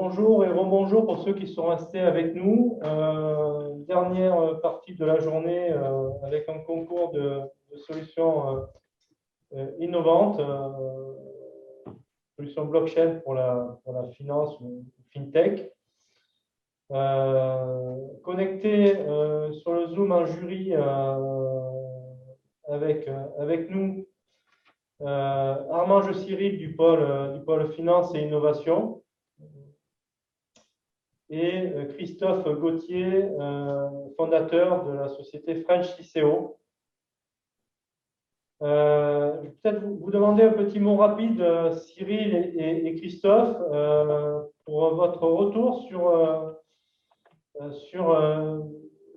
Bonjour et rebonjour pour ceux qui sont restés avec nous. Dernière partie de la journée avec un concours de solutions innovantes, solutions blockchain pour la finance ou fintech. Connecté sur le Zoom en jury avec nous Armand Cyril du pôle finance et innovation et Christophe Gauthier, fondateur de la société French ICO. Je vais peut-être vous demander un petit mot rapide, Cyril et Christophe, pour votre retour sur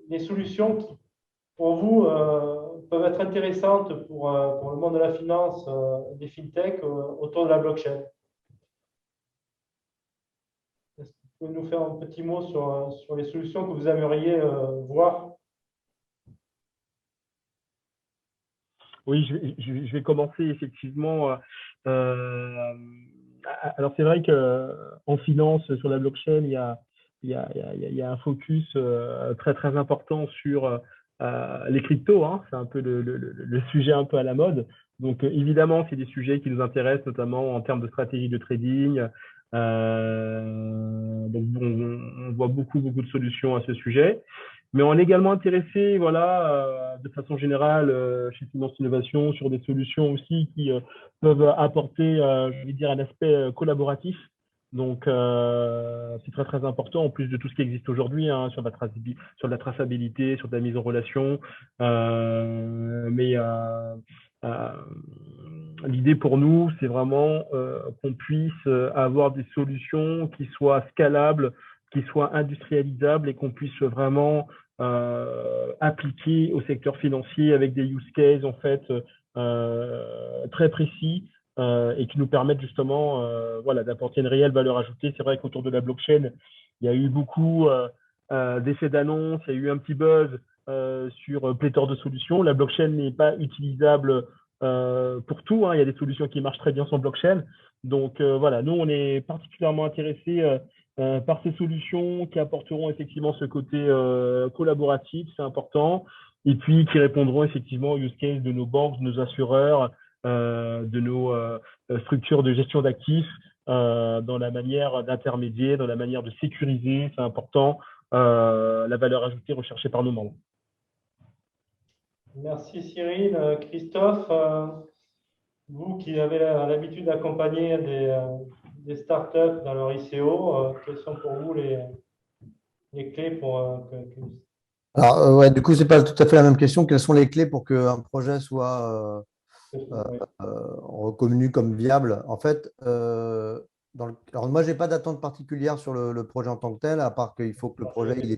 les solutions qui, pour vous, peuvent être intéressantes pour le monde de la finance, des fintechs autour de la blockchain. Est-ce que vous pouvez nous faire un petit mot sur les solutions que vous aimeriez voir? Oui, je vais commencer effectivement. Alors, c'est vrai qu'en finance, sur la blockchain, il y a un focus très, très important sur les cryptos, hein. C'est un peu le sujet un peu à la mode. Donc, évidemment, c'est des sujets qui nous intéressent, notamment en termes de stratégie de trading. Donc, bon, on voit beaucoup, beaucoup de solutions à ce sujet. Mais on est également intéressé, voilà, de façon générale, chez Finance Innovation, sur des solutions aussi qui peuvent apporter, je vais dire, un aspect collaboratif. Donc, c'est très, très important, en plus de tout ce qui existe aujourd'hui, hein, sur sur la traçabilité, sur la mise en relation. Euh, L'idée pour nous, c'est vraiment qu'on puisse avoir des solutions qui soient scalables, qui soient industrialisables et qu'on puisse vraiment appliquer au secteur financier avec des use cases en fait très précis et qui nous permettent justement voilà, d'apporter une réelle valeur ajoutée. C'est vrai qu'autour de la blockchain, il y a eu beaucoup d'effets d'annonce, il y a eu un petit buzz sur pléthore de solutions. La blockchain n'est pas utilisable pour tout, hein. Il y a des solutions qui marchent très bien sans blockchain. Donc voilà, nous, on est particulièrement intéressés par ces solutions qui apporteront effectivement ce côté collaboratif, c'est important, et puis qui répondront effectivement aux use cases de nos banques, de nos assureurs, de nos structures de gestion d'actifs, dans la manière d'intermédier, dans la manière de sécuriser, c'est important, la valeur ajoutée recherchée par nos membres. Merci Cyril. Christophe, vous qui avez l'habitude d'accompagner des startups dans leur ICO, quelles sont pour vous les clés pour Alors, ouais, du coup, c'est pas tout à fait la même question. Quelles sont les clés pour qu'un projet soit oui. reconnu comme viable? En fait, alors moi, j'ai pas d'attente particulière sur le projet en tant que tel, à part qu'il faut que le projet il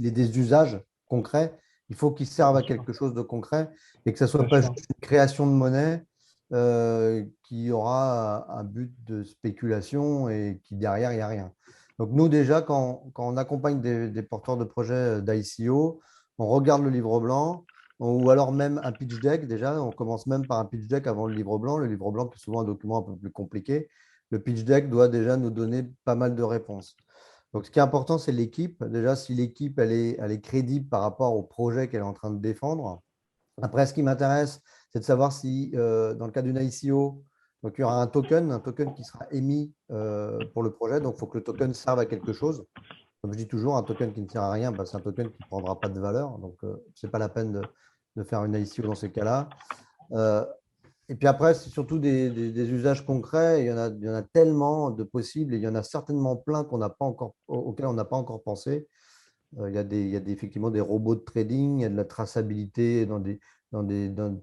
ait des usages concrets. Il faut qu'il serve à quelque chose de concret et que ça soit pas juste une création de monnaie qui aura un but de spéculation et qui derrière, il n'y a rien. Donc, nous, déjà, quand on accompagne des porteurs de projets d'ICO, on regarde le livre blanc ou alors même un pitch deck. Déjà, on commence même par un pitch deck avant le livre blanc. Le livre blanc, qui est souvent un document un peu plus compliqué. Le pitch deck doit déjà nous donner pas mal de réponses. Donc, ce qui est important, c'est l'équipe. Déjà, si l'équipe elle est crédible par rapport au projet qu'elle est en train de défendre. Après, ce qui m'intéresse, c'est de savoir si, dans le cas d'une ICO, donc il y aura un token qui sera émis pour le projet. Donc, il faut que le token serve à quelque chose. Comme je dis toujours, un token qui ne sert à rien, c'est un token qui ne prendra pas de valeur. Donc, ce n'est pas la peine de faire une ICO dans ces cas-là. Et puis après, c'est surtout des usages concrets. Il y en a tellement de possibles et il y en a certainement plein auxquels on n'a pas encore pensé. Il y a effectivement des robots de trading, il y a de la traçabilité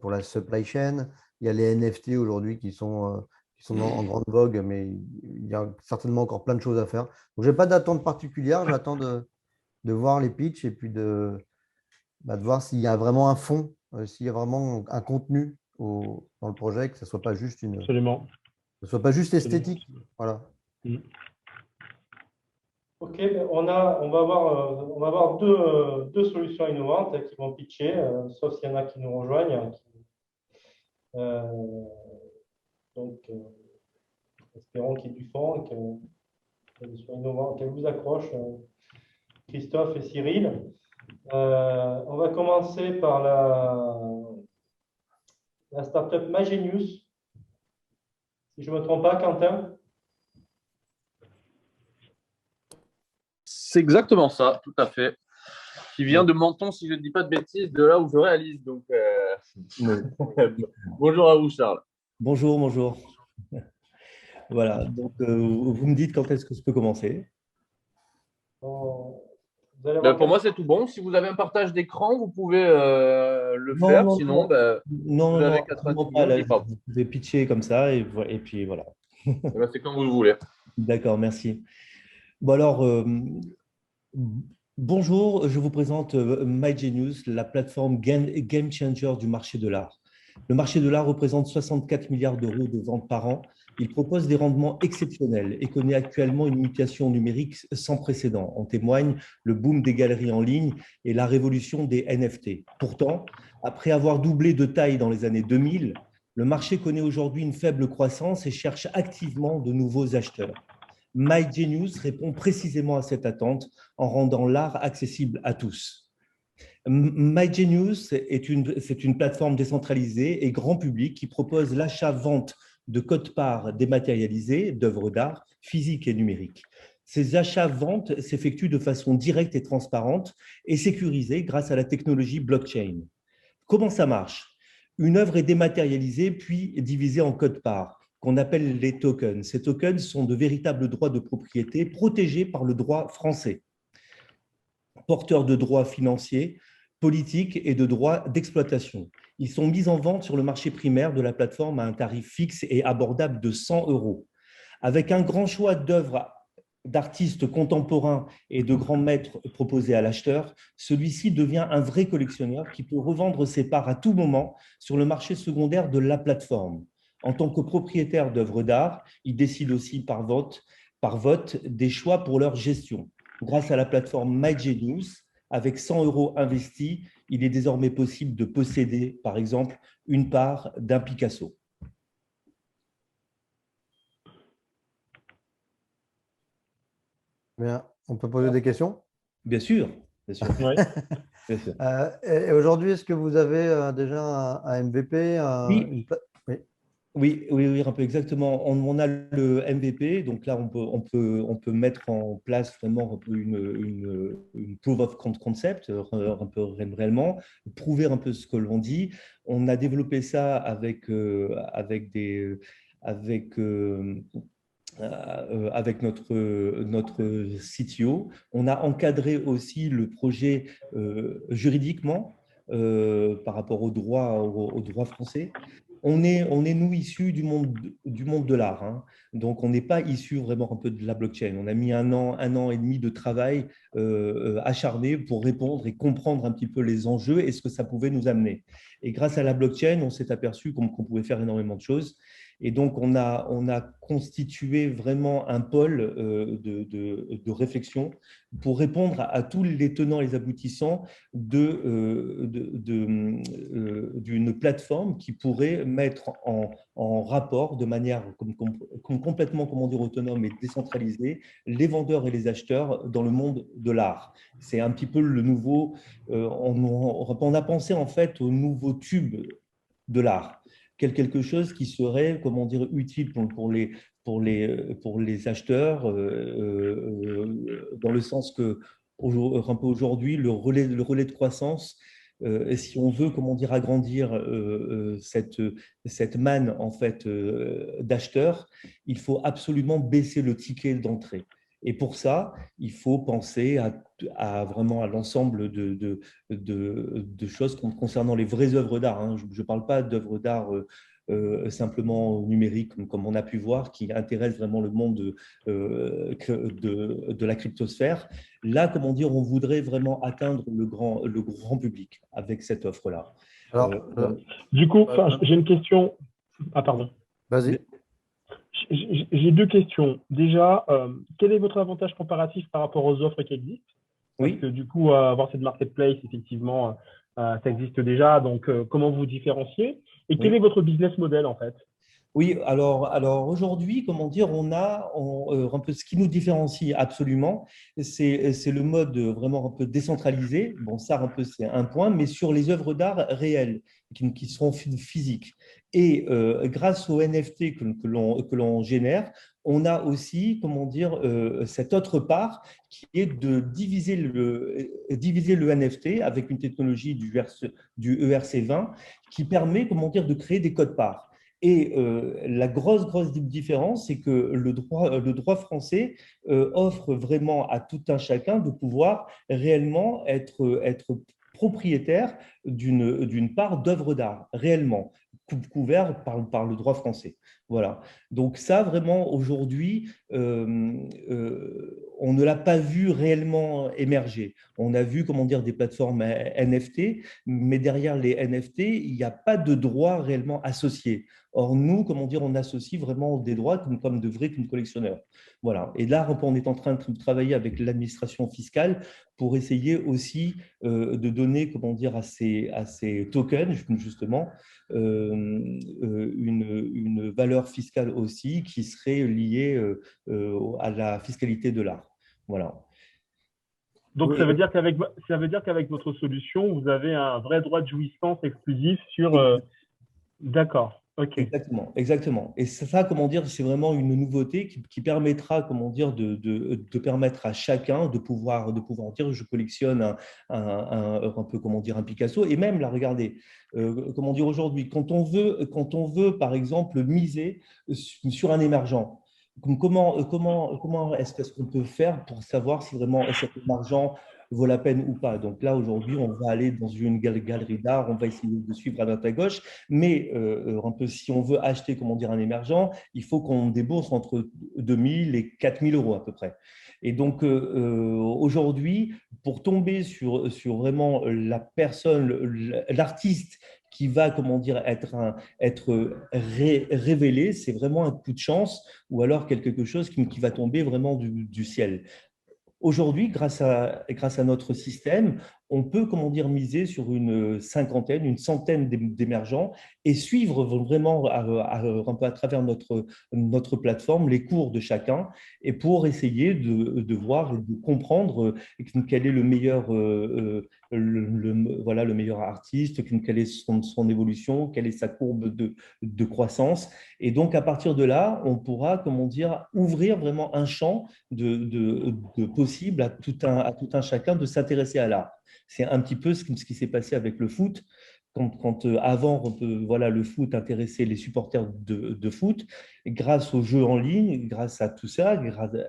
pour la supply chain. Il y a les NFT aujourd'hui qui sont en grande vogue, mais il y a certainement encore plein de choses à faire. Donc, je n'ai pas d'attente particulière. J'attends de voir les pitchs et puis de voir s'il y a vraiment un fond, s'il y a vraiment un contenu dans le projet, que ce ne soit pas juste Absolument. que ce soit pas juste esthétique. Absolument. Voilà. Ok, on va avoir deux solutions innovantes qui vont pitcher, sauf s'il y en a qui nous rejoignent. Donc, espérons qu'il y ait du fond des solutions innovantes, qu'elles vous accrochent, Christophe et Cyril. On va commencer par la startup Magenius. Si je ne me trompe pas, Quentin. C'est exactement ça, tout à fait. Qui vient de Menton, si je ne dis pas de bêtises, de là où je réalise. Donc, bonjour à vous, Charles. Bonjour, bonjour. Voilà, donc vous me dites quand est-ce que je peux commencer? Vous allez voir Pour moi, c'est tout bon. Si vous avez un partage d'écran, vous pouvez le Non, faire. non, Sinon, non, vous avez absolument 90 pas. Là, minutes. je vais pitcher comme ça et puis voilà. C'est comme vous le voulez. D'accord, merci. Bon alors, bonjour, je vous présente MyGenius, la plateforme game changer du marché de l'art. Le marché de l'art représente 64 milliards d'euros de ventes par an. Il propose des rendements exceptionnels et connaît actuellement une mutation numérique sans précédent. En témoigne le boom des galeries en ligne et la révolution des NFT. Pourtant, après avoir doublé de taille dans les années 2000, le marché connaît aujourd'hui une faible croissance et cherche activement de nouveaux acheteurs. MyGenius répond précisément à cette attente en rendant l'art accessible à tous. MyGenius c'est une plateforme décentralisée et grand public qui propose l'achat-vente de quote-part dématérialisés d'œuvres d'art physiques et numériques. Ces achats-ventes s'effectuent de façon directe et transparente et sécurisée grâce à la technologie blockchain. Comment ça marche? Une œuvre est dématérialisée puis divisée en quote-part, qu'on appelle les tokens. Ces tokens sont de véritables droits de propriété protégés par le droit français, porteurs de droits financiers, politiques et de droits d'exploitation. Ils sont mis en vente sur le marché primaire de la plateforme à un tarif fixe et abordable de 100 €. Avec un grand choix d'œuvres d'artistes contemporains et de grands maîtres proposés à l'acheteur, celui-ci devient un vrai collectionneur qui peut revendre ses parts à tout moment sur le marché secondaire de la plateforme. En tant que propriétaire d'œuvres d'art, il décide aussi par vote des choix pour leur gestion. Grâce à la plateforme MyGenius, avec 100 € investis, il est désormais possible de posséder, par exemple, une part d'un Picasso. Bien. On peut poser des questions? Bien sûr, bien sûr. Ouais. Bien sûr. Et aujourd'hui, est-ce que vous avez déjà un MVP? Oui. Oui. Oui, un peu exactement. On a le MVP, donc là, on peut mettre en place vraiment un peu une proof of concept, un peu réellement, prouver un peu ce que l'on dit. On a développé ça avec notre CTO. On a encadré aussi le projet juridiquement par rapport au droit français. On est nous, issus du monde de l'art. Hein. Donc, on n'est pas issus vraiment un peu de la blockchain. On a mis un an et demi de travail acharné pour répondre et comprendre un petit peu les enjeux et ce que ça pouvait nous amener. Et grâce à la blockchain, on s'est aperçu qu'on pouvait faire énormément de choses. Et donc, on a constitué vraiment un pôle de réflexion pour répondre à tous les tenants et les aboutissants d'une plateforme qui pourrait mettre en rapport de manière complètement, comment dire, autonome et décentralisée les vendeurs et les acheteurs dans le monde de l'art. C'est un petit peu le nouveau… on a pensé en fait au nouveau tube de l'art, quelque chose qui serait, comment dire, utile pour les acheteurs, dans le sens que un peu aujourd'hui, le relais de croissance, et si on veut, comment dire, agrandir cette manne en fait d'acheteurs, il faut absolument baisser le ticket d'entrée. Et pour ça, il faut penser vraiment à l'ensemble de choses concernant les vraies œuvres d'art. Hein. Je ne parle pas d'œuvres d'art simplement numériques, comme on a pu voir, qui intéressent vraiment le monde de la cryptosphère. Là, comment dire, on voudrait vraiment atteindre le grand public avec cette offre-là. Du coup, j'ai une question. Ah, pardon. Vas-y. J'ai deux questions. Déjà, quel est votre avantage comparatif par rapport aux offres qui existent? Parce que du coup, avoir cette marketplace, effectivement, ça existe déjà. Donc, comment vous différenciez? Et quel est votre business model, en fait? Oui, alors aujourd'hui, comment dire, un peu ce qui nous différencie absolument, c'est le mode vraiment un peu décentralisé. Bon, ça, un peu, c'est un point, mais sur les œuvres d'art réelles qui seront physiques. Et grâce aux NFT que l'on génère, on a aussi, comment dire, cette autre part qui est de diviser le NFT avec une technologie du ERC20 qui permet, comment dire, de créer des codes parts. Et la grosse différence, c'est que le droit français offre vraiment à tout un chacun de pouvoir réellement être propriétaire d'une part d'œuvre d'art, réellement, couvert par le droit français. Voilà. Donc ça, vraiment, aujourd'hui, on ne l'a pas vu réellement émerger. On a vu, comment dire, des plateformes NFT, mais derrière les NFT, il n'y a pas de droit réellement associé. Or, nous, comment dire, on associe vraiment des droits comme de vrais collectionneurs. Voilà. Et là, on est en train de travailler avec l'administration fiscale pour essayer aussi de donner, comment dire, à ces tokens, justement, une valeur fiscale aussi qui serait liée à la fiscalité de l'art. Voilà. Donc, Oui, ça veut dire qu'avec votre solution, vous avez un vrai droit de jouissance exclusif sur… D'accord, ok. exactement, exactement. Et ça, comment dire, c'est vraiment une nouveauté qui permettra, comment dire, de permettre à chacun de pouvoir dire, je collectionne un peu, comment dire, un Picasso. Et même, là, regardez, comment dire, aujourd'hui, quand on veut, par exemple, miser sur un émergent, comment est-ce qu'on peut faire pour savoir si vraiment cet émergent vaut la peine ou pas? Donc là, aujourd'hui, on va aller dans une galerie d'art, on va essayer de suivre à droite à gauche. Mais un peu, si on veut acheter, comment dire, un émergent, il faut qu'on débourse entre 2 000 et 4 000 euros à peu près. Et donc, aujourd'hui, pour tomber sur vraiment la personne, l'artiste qui va, comment dire, être révélé, c'est vraiment un coup de chance ou alors quelque chose qui va tomber vraiment du ciel. Aujourd'hui, grâce à notre système, on peut, comment dire, miser sur une cinquantaine, une centaine d'émergents et suivre vraiment un peu à travers notre plateforme les cours de chacun et pour essayer de voir et de comprendre quel est le meilleur, voilà, le meilleur artiste, quelle est son évolution, quelle est sa courbe de croissance. Et donc, à partir de là, on pourra, comment dire, ouvrir vraiment un champ de possible à tout un chacun de s'intéresser à l'art. C'est un petit peu ce qui s'est passé avec le foot. Quand avant, voilà, le foot intéressait les supporters de foot, grâce aux jeux en ligne, grâce à tout ça,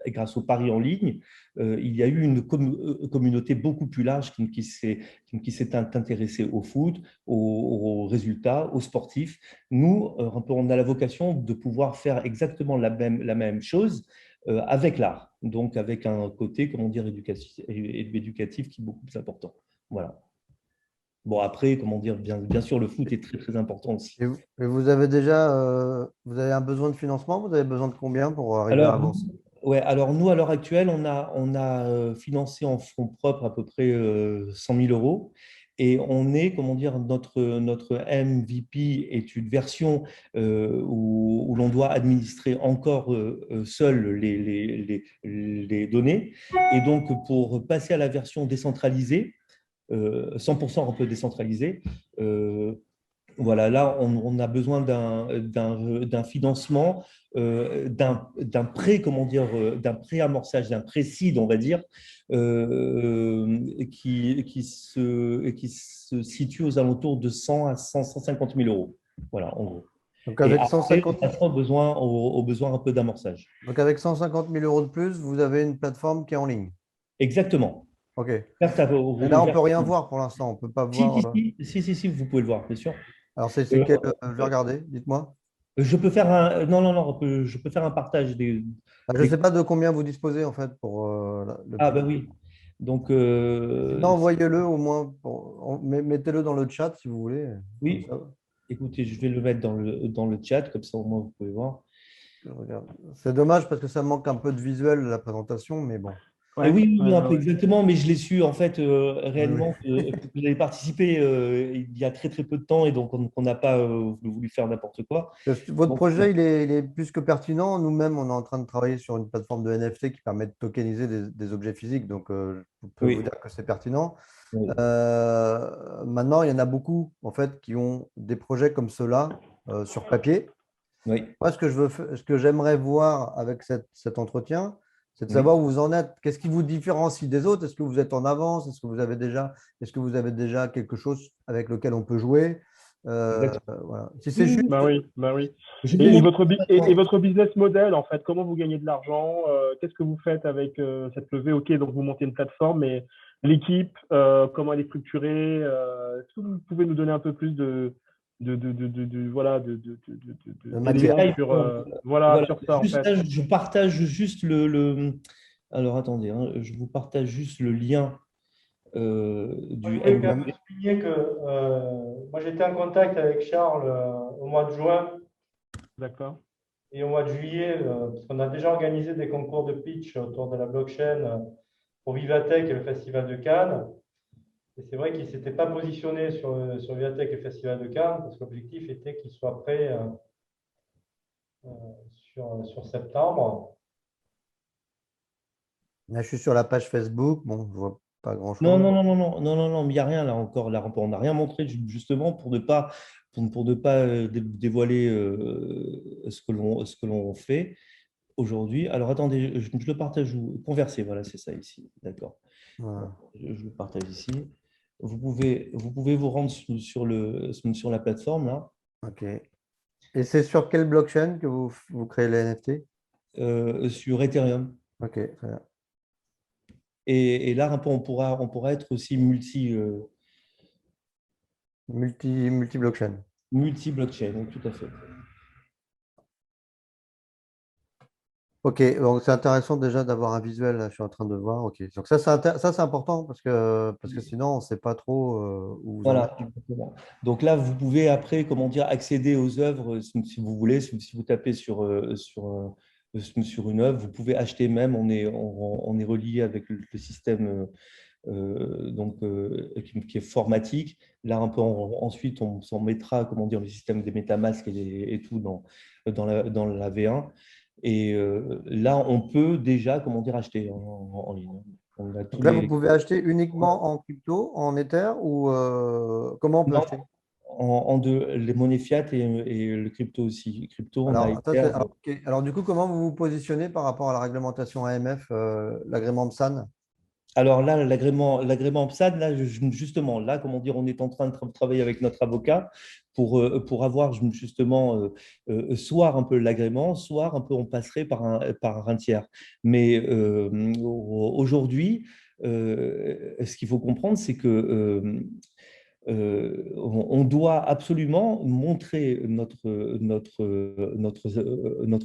grâce aux paris en ligne, il y a eu une communauté beaucoup plus large qui s'est intéressée au foot, aux résultats, aux sportifs. Nous, on a la vocation de pouvoir faire exactement la même chose avec l'art, donc avec un côté, comment dire, éducatif qui est beaucoup plus important. Voilà. Bon, après, comment dire, bien sûr, le foot est très, très important aussi. Et vous avez déjà vous avez un besoin de financement? Vous avez besoin de combien pour arriver à Alors, avancer? ouais, alors nous, à l'heure actuelle, on a financé en fonds propres à peu près 100 000 euros. Et on est, comment dire, notre MVP est une version où l'on doit administrer encore seul les données. Et donc, pour passer à la version décentralisée, 100% un peu décentralisée, voilà, là, on a besoin d'un financement, d'un prêt, comment dire, d'un pré-amorçage, d'un pré-seed, on va dire, qui se situe aux alentours de 100 à 150 000 euros. Voilà, en gros. Donc Et avec après, 150, on a besoin un peu d'amorçage. donc avec 150 000 euros de plus, vous avez une plateforme qui est en ligne. Exactement. OK. Ouverte Et là, on ne peut ouverte- rien voir pour l'instant. On ne peut pas Si, voir. si, vous pouvez le voir, bien sûr. Alors, c'est Euh, quel. Je vais regarder, dites-moi. Je peux faire un. Non, non, non, je peux faire un partage Ah, je ne des sais pas de combien vous disposez en fait pour le Ah, prix. ben oui. Donc, Sinon, envoyez-le au moins. Mettez-le dans le chat si vous voulez. Comme oui, ça, écoutez, je vais le mettre dans le chat, comme ça au moins vous pouvez voir. je regarde. C'est dommage parce que ça manque un peu de visuel de la présentation, mais bon. Et oui, oui, ouais, un peu ouais. exactement, mais je l'ai su en fait Oui. réellement que j'avais participé il y a très très peu de temps et donc on n'a pas voulu faire n'importe quoi. Votre Donc, projet, il est plus que pertinent. Nous-mêmes, on est en train de travailler sur une plateforme de NFT qui permet de tokeniser des objets physiques. Donc, je peux vous oui, dire que c'est pertinent. oui, Maintenant, il y en a beaucoup, en fait, qui ont des projets comme ceux-là sur papier. oui, Moi, ce que j'aimerais voir avec cet entretien, c'est de oui. savoir où vous en êtes. Qu'est-ce qui vous différencie des autres? Est-ce que vous êtes en avance? Est-ce que vous avez déjà quelque chose avec lequel on peut jouer? Exactement. Voilà. Si Oui, c'est oui, juste, oui. Bah oui, bah oui. Je vais Et montrer. votre, et votre business model, en fait, comment vous gagnez de l'argent? Qu'est-ce que vous faites avec cette levée? Ok, donc vous montez une plateforme, mais l'équipe, comment elle est structurée? Est-ce que vous pouvez nous donner un peu plus voilà, de De d'éléments matière. détails. voilà, Voilà. sur ça, en Juste fait? là, je partage juste Alors attendez, hein, je vous partage juste le lien Moi, je du voulais quand même Ouais. NFT. souligner que moi, j'étais en contact avec Charles au mois de juin D'accord. et au mois de juillet, parce qu'on a déjà organisé des concours de pitch autour de la blockchain pour Vivatech et le Festival de Cannes. Et c'est vrai qu'il ne s'était pas positionné sur Vivatech et le Festival de Cannes, parce que l'objectif était qu'il soit prêt sur septembre. Là, je suis sur la page Facebook. Bon, je vois pas Non, grand-chose. non, non, non, non, non, non, non, mais il n'y a rien là encore. Là, on n'a rien montré justement pour ne pas dévoiler ce que l'on fait aujourd'hui. Alors attendez, je le partage où? Converser, voilà, c'est ça ici. D'accord. Bon, Voilà. je le partage ici. Vous pouvez vous rendre sur la plateforme là. OK. Et c'est sur quelle blockchain que vous créez les NFT? Sur Ethereum. OK, très bien. Et là, un peu, on pourra être aussi Multi-blockchain. multi-blockchain, donc tout à fait. Ok, donc c'est intéressant déjà d'avoir un visuel, là, je suis en train de voir. Ok, donc ça c'est important parce que sinon on ne sait pas trop où vous en êtes. Voilà, exactement. Donc là, vous pouvez après, comment dire, accéder aux œuvres si vous voulez. Si vous tapez sur une œuvre, vous pouvez acheter même. On est relié avec le système qui est formatique. Là, un peu ensuite, on s'en mettra, comment dire, le système des MetaMask et tout dans la V1. Et là, on peut déjà, comment dire, acheter en ligne. On a tous Donc là, vous les. pouvez acheter uniquement en crypto, en Ether ou comment on peut Non, acheter? en deux, les monnaies fiat et le crypto aussi. Crypto, on a Alors, Ether. ok. Alors, du coup, comment vous vous positionnez par rapport à la réglementation AMF, l'agrément MSAN? Alors là, l'agrément PSAD, là, justement, là, comment dire, on est en train de travailler avec notre avocat pour avoir justement soit un peu l'agrément, soit un peu on passerait par un tiers. Mais aujourd'hui, ce qu'il faut comprendre, c'est que on doit absolument montrer notre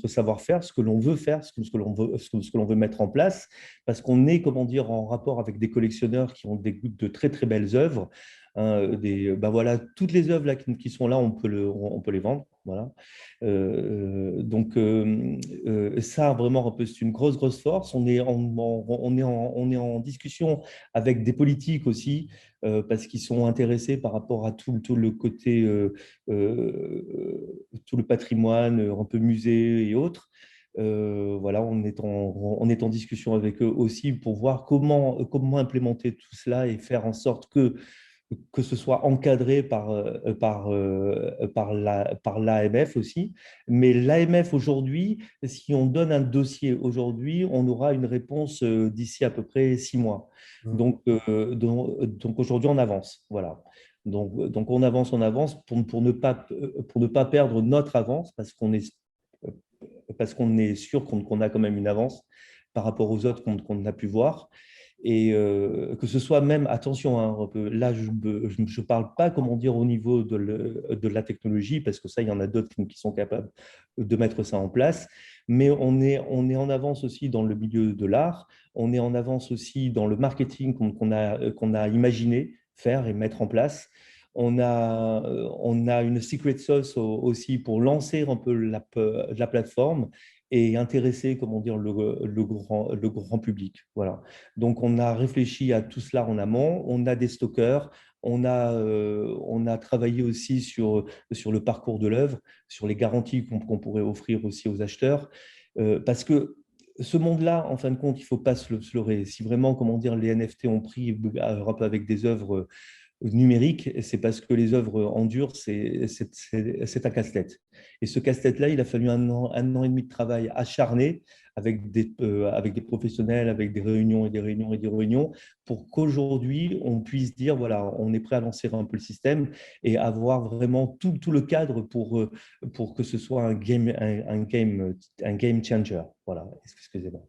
savoir-faire, ce que l'on veut faire, ce que l'on veut mettre en place, parce qu'on est, comment dire, en rapport avec des collectionneurs qui ont de très très belles œuvres. Hein, ben voilà, toutes les œuvres là, qui sont là, on peut les vendre. Voilà. Donc ça, vraiment, un peu, c'est une grosse force. On est en discussion avec des politiques aussi parce qu'ils sont intéressés par rapport à tout le côté, tout le patrimoine, un peu musée et autres. Voilà, on est en discussion avec eux aussi pour voir comment implémenter tout cela et faire en sorte que ce soit encadré par l'AMF aussi. Mais l'AMF aujourd'hui, si on donne un dossier aujourd'hui, on aura une réponse d'ici à peu près 6 mois. Hmm. Donc aujourd'hui, on avance. Voilà. Donc on avance pour ne pas perdre notre avance parce qu'on est sûr qu'on a quand même une avance par rapport aux autres qu'on a pu voir. Et que ce soit même, attention, hein, là, je ne parle pas, comment dire, au niveau de la technologie, parce que ça, il y en a d'autres qui sont capables de mettre ça en place, mais on est en avance aussi dans le milieu de l'art, on est en avance aussi dans le marketing qu'on a imaginé faire et mettre en place. On a une secret sauce aussi pour lancer un peu la plateforme et intéresser, comment dire, le grand public. Voilà. Donc, on a réfléchi à tout cela en amont. On a des stockeurs. On a travaillé aussi sur le parcours de l'œuvre, sur les garanties qu'on pourrait offrir aussi aux acheteurs. Parce que ce monde-là, en fin de compte, il ne faut pas se leurrer. Si vraiment, comment dire, les NFT ont pris avec des œuvres numérique, c'est parce que les œuvres en dur, c'est un casse-tête. Et ce casse-tête-là, il a fallu un an et demi de travail acharné avec des professionnels, avec des réunions et des réunions et des réunions, pour qu'aujourd'hui, on puisse dire, voilà, on est prêt à lancer un peu le système et avoir vraiment tout le cadre pour que ce soit un game changer. Voilà, excusez-moi.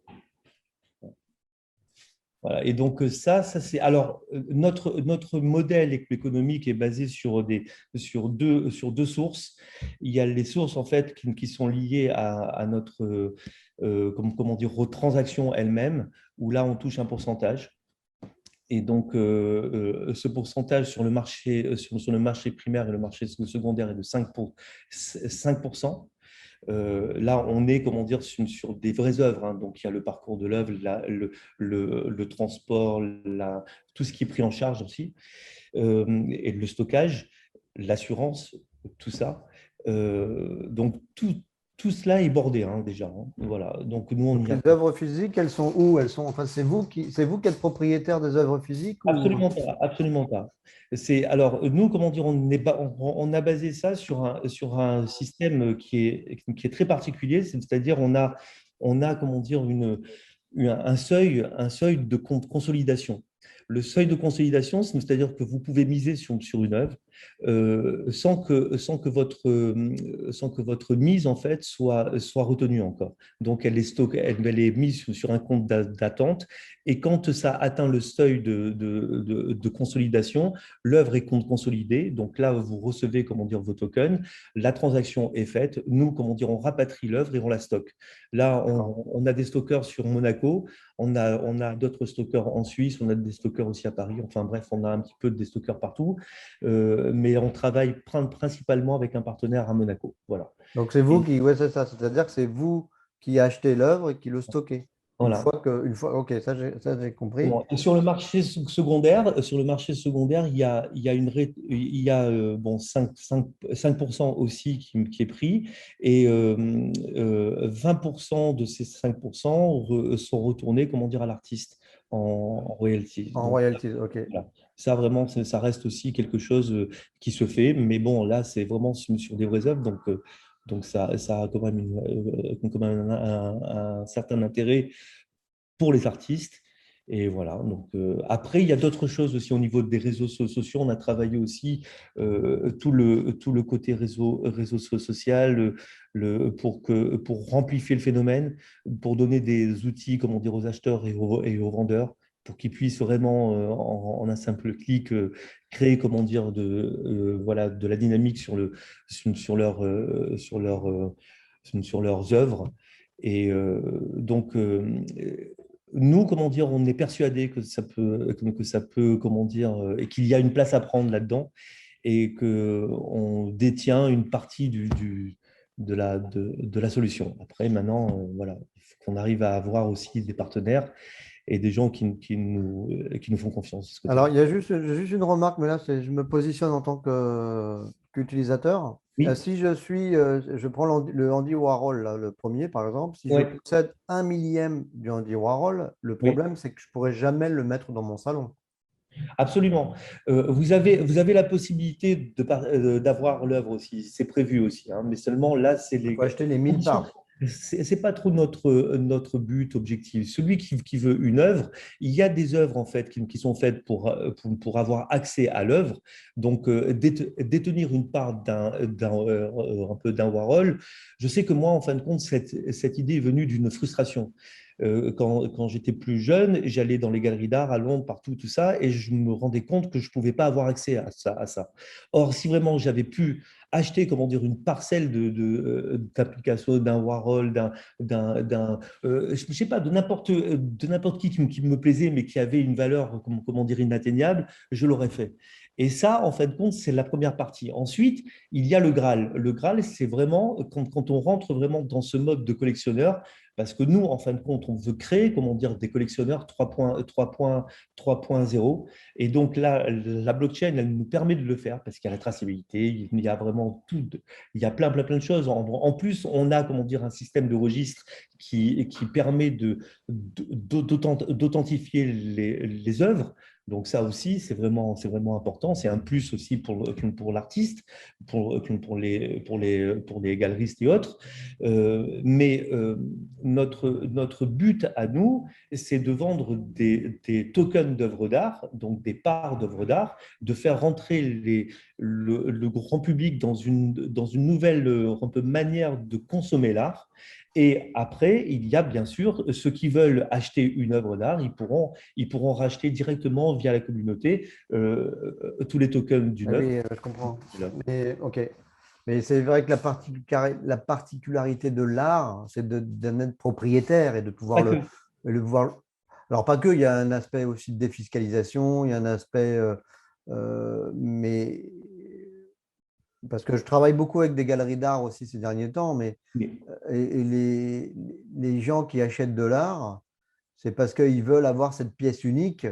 Voilà. Et donc, ça c'est. Alors, notre modèle économique est basé sur deux sources. Il y a les sources, en fait, qui sont liées à notre, comment dire, aux transactions elles-mêmes, où là, on touche un pourcentage. Et donc, ce pourcentage sur le marché primaire et le marché secondaire est de 5%. Là, on est, comment dire, sur des vraies œuvres. Hein. Donc, il y a le parcours de l'œuvre, le transport, tout ce qui est pris en charge aussi, et le stockage, l'assurance, tout ça. Donc, tout cela est bordé hein, déjà. Hein. Voilà. Donc, nous, on Donc, y a… les œuvres physiques, elles sont où? Elles sont, enfin, c'est vous qui êtes propriétaire des œuvres physiques ou… Absolument pas, absolument pas. Alors, nous, comment dire, on a basé ça sur un système qui est très particulier, c'est-à-dire on a, comment dire, un seuil de consolidation. Le seuil de consolidation, c'est-à-dire que vous pouvez miser sur une œuvre sans que votre mise en fait soit retenue encore. Donc elle est mise sur un compte d'attente et quand ça atteint le seuil de consolidation, l'œuvre est consolidée. Donc là, vous recevez comment dire vos tokens, la transaction est faite. Nous, comment dire, on rapatrie l'œuvre et on la stocke. Là, on a des stockeurs sur Monaco. On a d'autres stockeurs en Suisse, on a des stockeurs aussi à Paris. Enfin bref, on a un petit peu des stockeurs partout. Mais on travaille principalement avec un partenaire à Monaco. Voilà. Donc, c'est vous qui… Oui, c'est ça. C'est-à-dire que c'est vous qui achetez l'œuvre et qui le stockez. Voilà. Ok, ça, j'ai compris. Et sur le marché secondaire, il y a 5% aussi qui est pris et 20% de ces 5% sont retournés, comment dire, à l'artiste en royalties. En Donc, royalties, ok. voilà. Ça, vraiment, ça reste aussi quelque chose qui se fait. Mais bon, là, c'est vraiment sur des vraies œuvres. Donc ça a quand même un certain intérêt pour les artistes. Et voilà. Donc, après, il y a d'autres choses aussi au niveau des réseaux sociaux. On a travaillé aussi tout le côté réseau social pour amplifier le phénomène, pour donner des outils, comment dire, aux acheteurs et aux vendeurs pour qu'ils puissent vraiment, en un simple clic, créer, comment dire, voilà, de la dynamique sur leurs œuvres. Et donc, nous, comment dire, on est persuadé que ça peut, comment dire, et qu'il y a une place à prendre là-dedans et qu'on détient une partie de la solution. Après, maintenant, voilà, il faut qu'on arrive à avoir aussi des partenaires et des gens qui nous font confiance. Alors, il y a juste une remarque, mais là, je me positionne en tant qu'utilisateur. Oui, Si je prends le Andy Warhol, là, le premier, par exemple, si je oui, possède 1 millième du Andy Warhol, le oui. problème, c'est que je ne pourrais jamais le mettre dans mon salon. Absolument. Vous avez la possibilité d'avoir l'œuvre aussi, c'est prévu aussi, hein, mais seulement là, c'est Il les faut acheter les 1000 conditions. parts. C'est pas trop notre but objectif. Celui qui veut une œuvre, il y a des œuvres en fait qui sont faites pour avoir accès à l'œuvre. Donc détenir une part un peu d'un Warhol. Je sais que moi, en fin de compte, cette idée est venue d'une frustration. Quand j'étais plus jeune, j'allais dans les galeries d'art à Londres, partout, tout ça, et je me rendais compte que je ne pouvais pas avoir accès à ça. Or, si vraiment j'avais pu acheter, comment dire, une parcelle de Picasso, d'un Warhol, je sais pas, de n'importe qui me plaisait, mais qui avait une valeur, comment dire, inatteignable, je l'aurais fait. Et ça, en fin de compte, c'est la première partie. Ensuite, il y a le Graal. Le Graal, c'est vraiment quand on rentre vraiment dans ce mode de collectionneur, parce que nous, en fin de compte, on veut créer, comment dire, des collectionneurs 3.0. Et donc là, la blockchain, elle nous permet de le faire parce qu'il y a la traçabilité, il y a vraiment tout, il y a plein de choses. En plus, on a, comment dire, un système de registre qui permet d'authentifier les œuvres. Donc ça aussi, c'est vraiment important. C'est un plus aussi pour l'artiste, pour les galeristes et autres. Mais notre but à nous, c'est de vendre des tokens d'œuvres d'art, donc des parts d'œuvres d'art, de faire rentrer le grand public dans une nouvelle un peu manière de consommer l'art. Et après, il y a bien sûr ceux qui veulent acheter une œuvre d'art, ils pourront racheter directement via la communauté tous les tokens d'une Ah œuvre. oui, je comprends. Mais, ok. Mais c'est vrai que la particularité de l'art, c'est d'en être propriétaire et de pouvoir Pas que. le voir. Alors, pas que, il y a un aspect aussi de défiscalisation, il y a un aspect. Mais. Parce que je travaille beaucoup avec des galeries d'art aussi ces derniers temps, mais Mais, et les gens qui achètent de l'art, c'est parce qu'ils veulent avoir cette pièce unique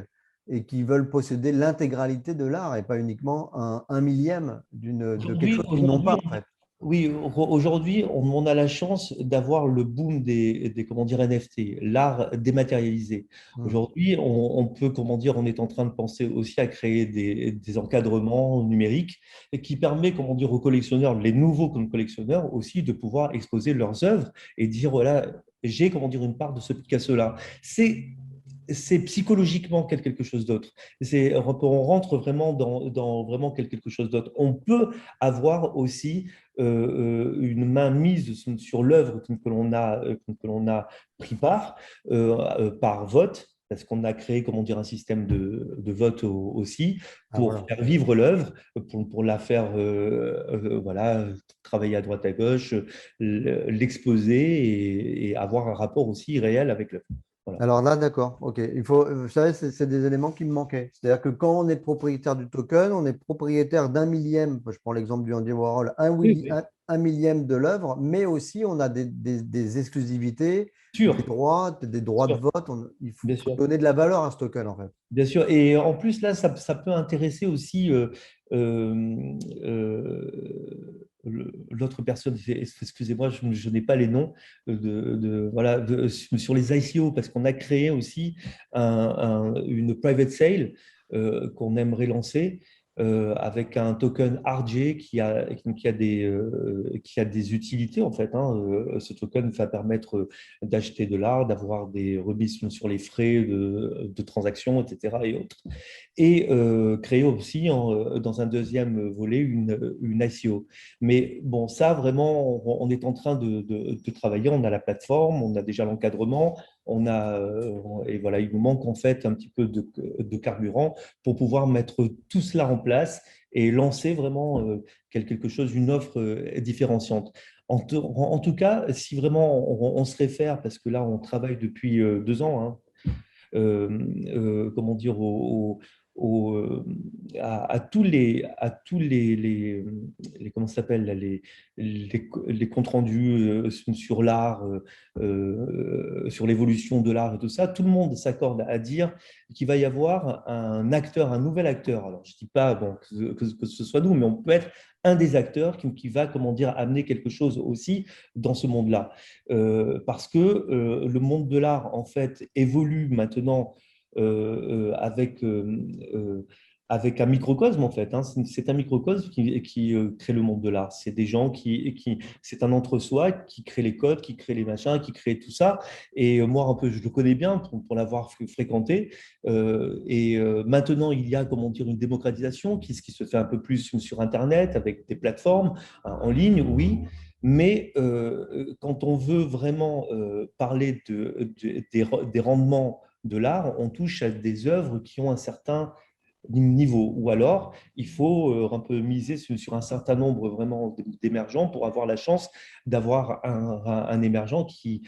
et qu'ils veulent posséder l'intégralité de l'art et pas uniquement un millième de quelque chose qu'ils n'ont pas en fait. Aujourd'hui, on a la chance d'avoir le boom comment dire, NFT, l'art dématérialisé. Hmm. Aujourd'hui, on peut, comment dire, on est en train de penser aussi à créer des encadrements numériques et qui permet, comment dire, aux collectionneurs, les nouveaux collectionneurs aussi, de pouvoir exposer leurs œuvres et dire, voilà, j'ai, comment dire, une part de ce Picasso-là. C'est psychologiquement quelque chose d'autre. On rentre vraiment dans vraiment quelque chose d'autre. On peut avoir aussi une main mise sur l'œuvre que l'on a pris par vote, parce qu'on a créé, comment dire, un système de vote aussi Ah, pour voilà. faire vivre l'œuvre, pour la faire voilà, travailler à droite à gauche, l'exposer et avoir un rapport aussi réel avec l'œuvre. Voilà. Alors là, d'accord, ok. Il faut, vous savez, c'est des éléments qui me manquaient. C'est-à-dire que quand on est propriétaire du token, on est propriétaire d'un millième, je prends l'exemple du Andy Warhol, Oui, oui, un millième de l'œuvre, mais aussi on a des exclusivités, sûr, des droits de sûr, vote. Il bien faut sûr. donner de la valeur à ce token, en fait. Bien sûr, et en plus, là, ça peut intéresser aussi euh, l'autre personne. Excusez-moi, je n'ai pas les noms voilà, sur les ICO, parce qu'on a créé aussi une private sale qu'on aimerait lancer avec un token RJ qui a des utilités, en fait. Hein. Ce token va permettre d'acheter de l'art, d'avoir des remises sur les frais de transaction, etc. et autres. Et créer aussi dans un deuxième volet une ICO. Mais bon, ça vraiment, on est en train de travailler. On a la plateforme, on a déjà l'encadrement, et voilà, il nous manque en fait un petit peu de carburant pour pouvoir mettre tout cela en place et lancer vraiment quelque chose, une offre différenciante. En tout cas, si vraiment on se réfère, parce que là, on travaille depuis 2 ans, hein, comment dire, au, à tous comment ça s'appelle, là, les comptes rendus sur l'art, sur l'évolution de l'art et tout ça, tout le monde s'accorde à dire qu'il va y avoir un acteur, un nouvel acteur. Alors, je ne dis pas bon, que ce soit nous, mais on peut être un des acteurs qui va, comment dire, amener quelque chose aussi dans ce monde-là. Parce que le monde de l'art, en fait, évolue maintenant avec, avec un microcosme, en fait. Hein. C'est un microcosme qui crée le monde de l'art. C'est des gens c'est un entre-soi qui crée les codes, qui crée les machins, qui crée tout ça. Et moi, un peu, je le connais bien pour l'avoir fréquenté. Maintenant, il y a, comment dire, une démocratisation qui se fait un peu plus sur Internet, avec des plateformes hein, en ligne, oui. Mais quand on veut vraiment parler des rendements de l'art, on touche à des œuvres qui ont un certain niveau. Ou alors, il faut un peu miser sur un certain nombre vraiment d'émergents pour avoir la chance d'avoir un émergent qui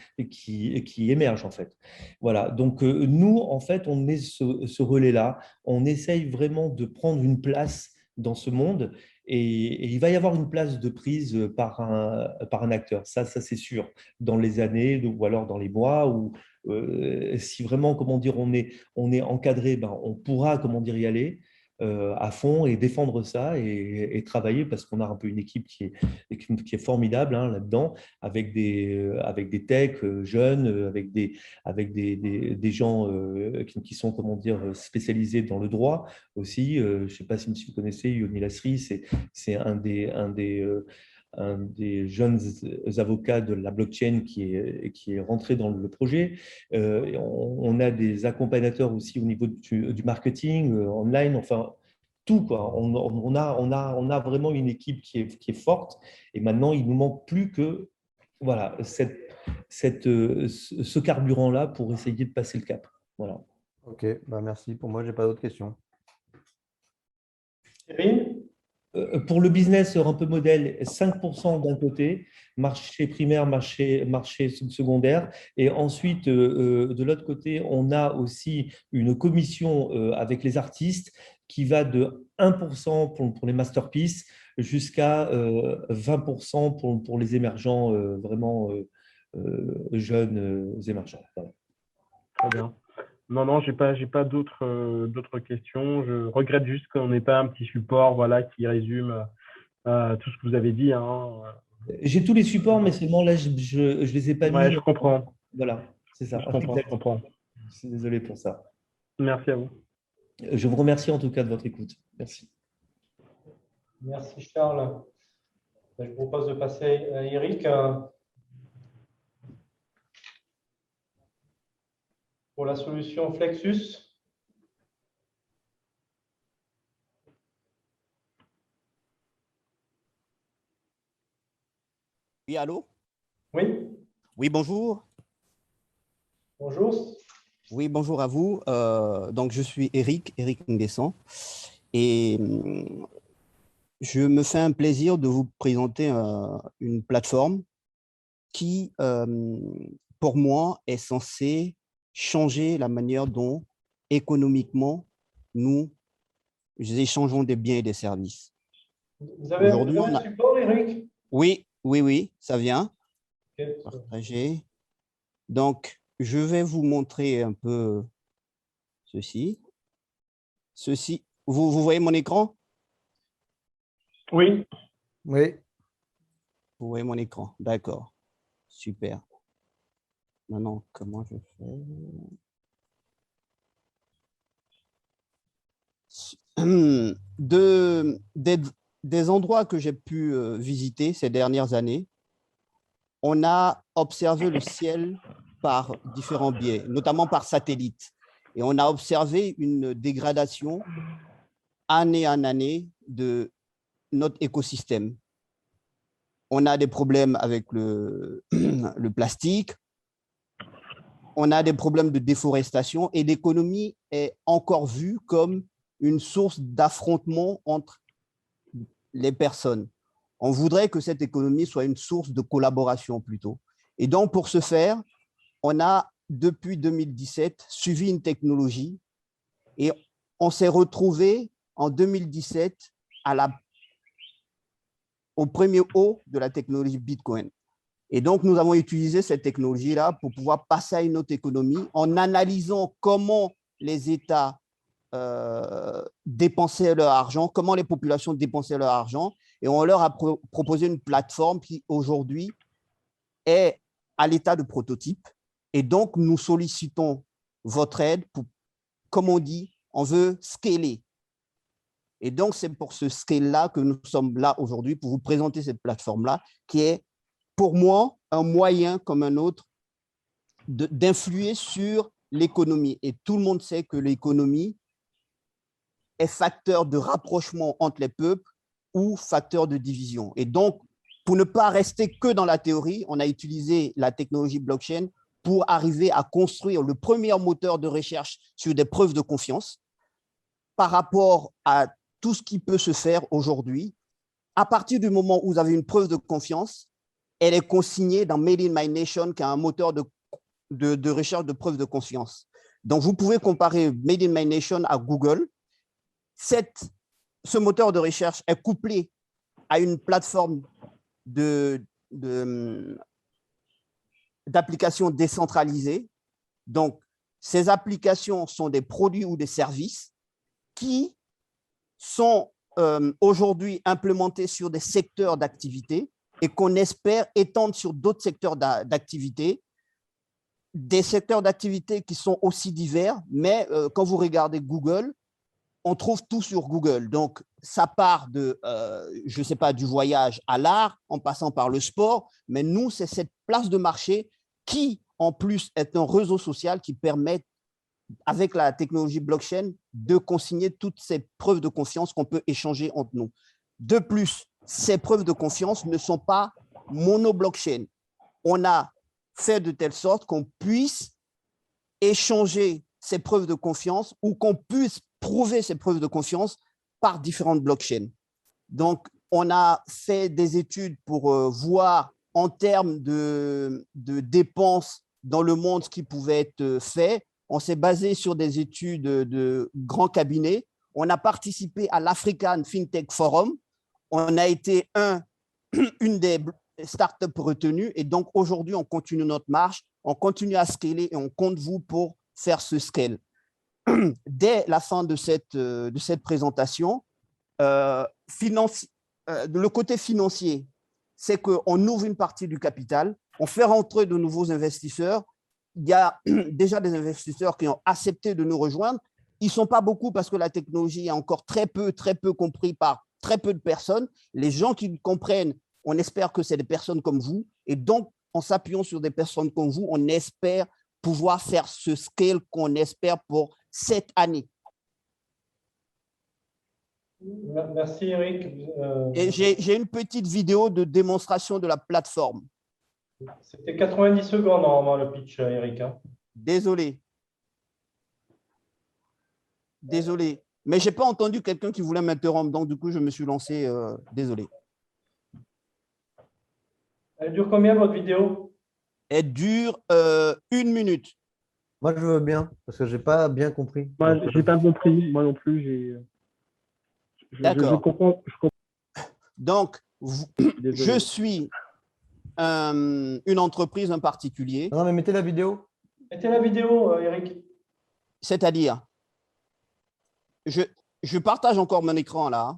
émerge, en fait. Voilà. Donc, nous, en fait, on est ce relais-là. On essaye vraiment de prendre une place dans ce monde et il va y avoir une place de prise par un acteur. Ça c'est sûr, dans les années ou alors dans les mois ou si vraiment, comment dire, on est encadré, ben, on pourra, comment dire, y aller à fond et défendre ça et travailler parce qu'on a un peu une équipe qui est formidable hein, là-dedans, avec des techs jeunes, des gens qui sont, comment dire, spécialisés dans le droit aussi. Je ne sais pas si vous connaissez, Yoni Lasri, c'est un des jeunes avocats de la blockchain qui est rentré dans le projet. On a des accompagnateurs aussi au niveau du marketing, online, enfin, tout, quoi. On a vraiment une équipe qui est forte et maintenant, il nous manque plus que voilà, ce carburant-là pour essayer de passer le cap. Voilà. Ok, bah merci. Pour moi, je n'ai pas d'autres questions. Kevin? Pour le business un peu modèle, 5% d'un côté, marché primaire, marché secondaire. Et ensuite, de l'autre côté, on a aussi une commission avec les artistes qui va de 1% pour les masterpieces jusqu'à 20% pour les émergents vraiment jeunes émergents. Voilà. Très bien. Non, j'ai pas d'autres questions. Je regrette juste qu'on n'ait pas un petit support, voilà, qui résume tout ce que vous avez dit, hein. J'ai tous les supports, mais seulement là, je les ai pas Ouais, mis. je comprends. Voilà, c'est ça. Je comprends. Je suis désolé pour ça. Merci à vous. Je vous remercie en tout cas de votre écoute. Merci. Merci Charles. Je vous propose de passer à Eric pour la solution Flexus. Oui, allô? Oui, Oui, bonjour. bonjour. Oui, bonjour à vous. Donc, je suis Eric Nguessan. Et je me fais un plaisir de vous présenter une plateforme qui, pour moi, est censée changer la manière dont, économiquement, nous échangeons des biens et des services. Vous avez un support, Eric? Oui, ça vient. Okay. Partager. Donc, je vais vous montrer un peu ceci. Vous voyez mon écran? Oui. Oui. Vous voyez mon écran, d'accord. Super. Maintenant, comment je fais? Des endroits que j'ai pu visiter ces dernières années, on a observé le ciel par différents biais, notamment par satellite. Et on a observé une dégradation année en année de notre écosystème. On a des problèmes avec le plastique, on a des problèmes de déforestation et l'économie est encore vue comme une source d'affrontement entre les personnes. On voudrait que cette économie soit une source de collaboration plutôt. Et donc, pour ce faire, on a, depuis 2017, suivi une technologie et on s'est retrouvé en 2017 au premier haut de la technologie Bitcoin. Et donc, nous avons utilisé cette technologie-là pour pouvoir passer à une autre économie en analysant comment les États dépensaient leur argent, comment les populations dépensaient leur argent. Et on leur a proposé une plateforme qui, aujourd'hui, est à l'état de prototype. Et donc, nous sollicitons votre aide pour, comme on dit, on veut scaler. Et donc, c'est pour ce scale-là que nous sommes là aujourd'hui, pour vous présenter cette plateforme-là, qui est, pour moi, un moyen comme un autre d'influer sur l'économie. Et tout le monde sait que l'économie est facteur de rapprochement entre les peuples ou facteur de division. Et donc, pour ne pas rester que dans la théorie, on a utilisé la technologie blockchain pour arriver à construire le premier moteur de recherche sur des preuves de confiance. par rapport à tout ce qui peut se faire aujourd'hui, à partir du moment où vous avez une preuve de confiance, elle est consignée dans Made in My Nation, qui est un moteur de recherche de preuve de confiance. Donc, vous pouvez comparer Made in My Nation à Google. Ce moteur de recherche est couplé à une plateforme d'applications décentralisées. Donc, ces applications sont des produits ou des services qui sont aujourd'hui implémentés sur des secteurs d'activité et qu'on espère étendre sur d'autres secteurs d'activité, des secteurs d'activité qui sont aussi divers, mais quand vous regardez Google, on trouve tout sur Google. Donc, ça part de, je ne sais pas, du voyage à l'art, en passant par le sport, mais nous, c'est cette place de marché qui, en plus, est un réseau social qui permet, avec la technologie blockchain, de consigner toutes ces preuves de confiance qu'on peut échanger entre nous. De plus, ces preuves de confiance ne sont pas mono-blockchain. On a fait de telle sorte qu'on puisse échanger ces preuves de confiance ou qu'on puisse prouver ces preuves de confiance par différentes blockchains. Donc, on a fait des études pour voir en termes de dépenses dans le monde ce qui pouvait être fait. On s'est basé sur des études de grands cabinets. On a participé à l'African FinTech Forum. On a été une des startups retenues. Et donc, aujourd'hui, on continue notre marche, on continue à scaler et on compte vous pour faire ce scale. Dès la fin de cette présentation, le côté financier, c'est qu'on ouvre une partie du capital, on fait rentrer de nouveaux investisseurs. Il y a déjà des investisseurs qui ont accepté de nous rejoindre. Ils ne sont pas beaucoup parce que la technologie est encore très peu comprise par très peu de personnes. Les gens qui comprennent, on espère que c'est des personnes comme vous. Et donc, en s'appuyant sur des personnes comme vous, on espère pouvoir faire ce scale qu'on espère pour cette année. Merci Eric. Et j'ai une petite vidéo de démonstration de la plateforme. C'était 90 secondes normalement le pitch, Eric. Désolé. Mais je n'ai pas entendu quelqu'un qui voulait m'interrompre, donc du coup, je me suis lancé. Désolé. Elle dure combien votre vidéo? Elle dure 1 minute. Moi, je veux bien, parce que je n'ai pas bien compris. Moi, j'ai pas compris. Moi non plus, D'accord. Je comprends. Donc, je suis une entreprise en particulier. Non, mais mettez la vidéo. Mettez la vidéo, Eric. C'est-à-dire, je partage encore mon écran là.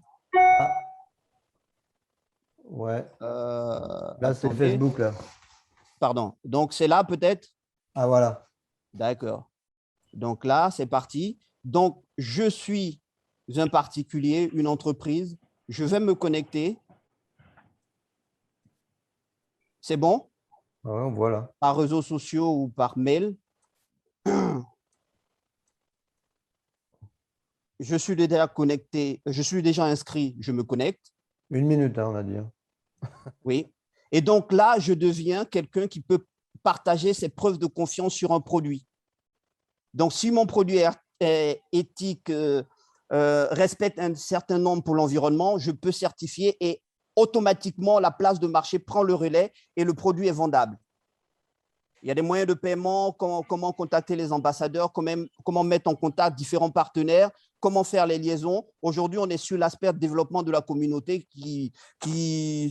Ouais. Là, c'est Attendez. Facebook, là. Pardon. Donc, c'est là peut-être? Ah, voilà. D'accord. Donc là, c'est parti. Donc, je suis un particulier, une entreprise. Je vais me connecter. C'est bon? Ouais, voilà. Par réseaux sociaux ou par mail. Je suis déjà connecté. Je suis déjà inscrit. Je me connecte. 1 minute, hein, on a dit. Oui. Et donc là, je deviens quelqu'un qui peut partager ses preuves de confiance sur un produit. Donc, si mon produit est éthique, respecte un certain nombre pour l'environnement, je peux certifier et automatiquement, la place de marché prend le relais et le produit est vendable. Il y a des moyens de paiement, comment contacter les ambassadeurs, comment mettre en contact différents partenaires, comment faire les liaisons. Aujourd'hui, on est sur l'aspect de développement de la communauté qui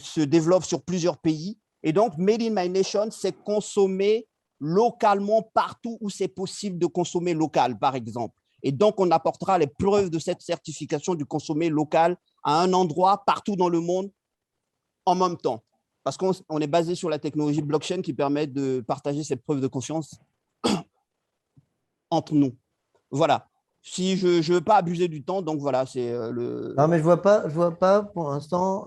se développe sur plusieurs pays. Et donc, Made in My Nation, c'est consommer localement partout où c'est possible de consommer local, par exemple. Et donc, on apportera les preuves de cette certification du consommer local à un endroit partout dans le monde en même temps. Parce qu'on est basé sur la technologie blockchain qui permet de partager cette preuve de confiance entre nous. Voilà. Si je ne veux pas abuser du temps, donc voilà, c'est le… Non, mais je vois pas pour l'instant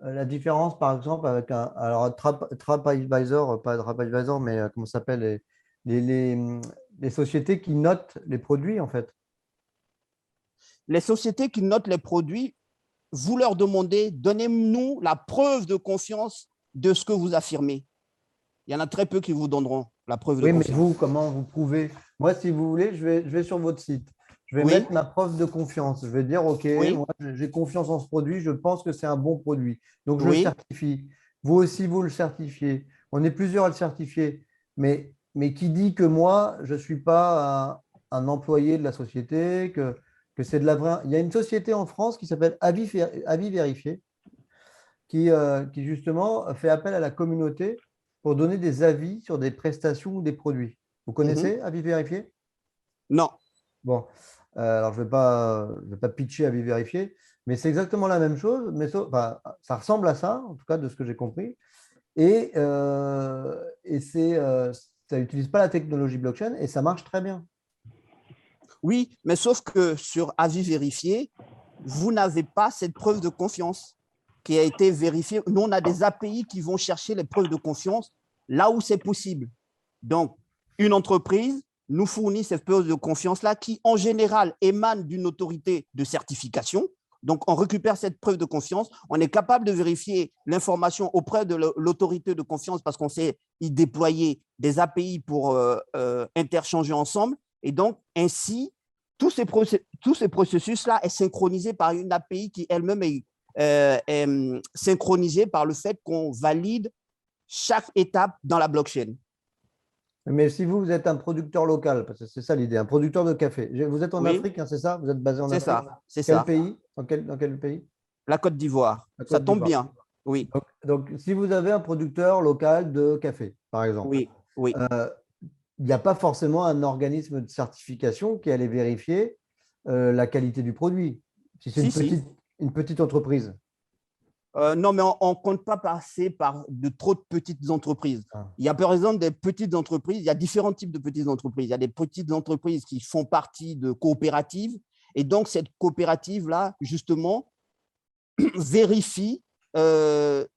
la différence, par exemple, avec alors TripAdvisor, pas TripAdvisor, mais comment ça s'appelle, les sociétés qui notent les produits, en fait. Les sociétés qui notent les produits, vous leur demandez, donnez-nous la preuve de confiance de ce que vous affirmez. Il y en a très peu qui vous donneront la preuve de confiance. Oui, mais vous, comment vous prouvez? Moi, si vous voulez, je vais sur votre site. je vais Oui. mettre ma preuve de confiance. Je vais dire, OK, Oui. moi, j'ai confiance en ce produit, je pense que c'est un bon produit. Donc, je le Oui. certifie. Vous aussi, vous le certifiez. On est plusieurs à le certifier. Mais qui dit que moi, je ne suis pas un employé de la société, que c'est de la vraie… Il y a une société en France qui s'appelle Avis Vérifié, qui justement fait appel à la communauté pour donner des avis sur des prestations ou des produits. Vous connaissez Avis Vérifié? Non. Bon, alors je vais pas pitcher Avis Vérifié, mais c'est exactement la même chose, mais enfin, ça ressemble à ça, en tout cas de ce que j'ai compris. Et ça n'utilise pas la technologie blockchain et ça marche très bien. Oui, mais sauf que sur avis vérifié, vous n'avez pas cette preuve de confiance qui a été vérifiée. Nous, on a des API qui vont chercher les preuves de confiance là où c'est possible. Donc, une entreprise nous fournit cette preuve de confiance-là qui, en général, émane d'une autorité de certification. Donc, on récupère cette preuve de confiance. On est capable de vérifier l'information auprès de l'autorité de confiance parce qu'on sait y déployer des API pour interchanger ensemble. Et donc, ainsi, tous ces processus-là est synchronisé par une API qui elle-même est synchronisée par le fait qu'on valide chaque étape dans la blockchain. Mais si vous êtes un producteur local, parce que c'est ça l'idée, un producteur de café. Vous êtes en Oui. Afrique, hein, c'est ça? Vous êtes basé en C'est Afrique? ça, c'est Quel ça. pays? Dans quel pays? La Côte d'Ivoire. La Côte Ça tombe d'Ivoire. bien. Oui, Donc, si vous avez un producteur local de café, par exemple, oui, oui. il n'y a pas forcément un organisme de certification qui allait vérifier la qualité du produit. Si c'est une petite entreprise. Non, mais on ne compte pas passer par de trop de petites entreprises. Ah. Il y a par exemple des petites entreprises, il y a différents types de petites entreprises. Il y a des petites entreprises qui font partie de coopératives. Et donc, cette coopérative-là, justement, vérifie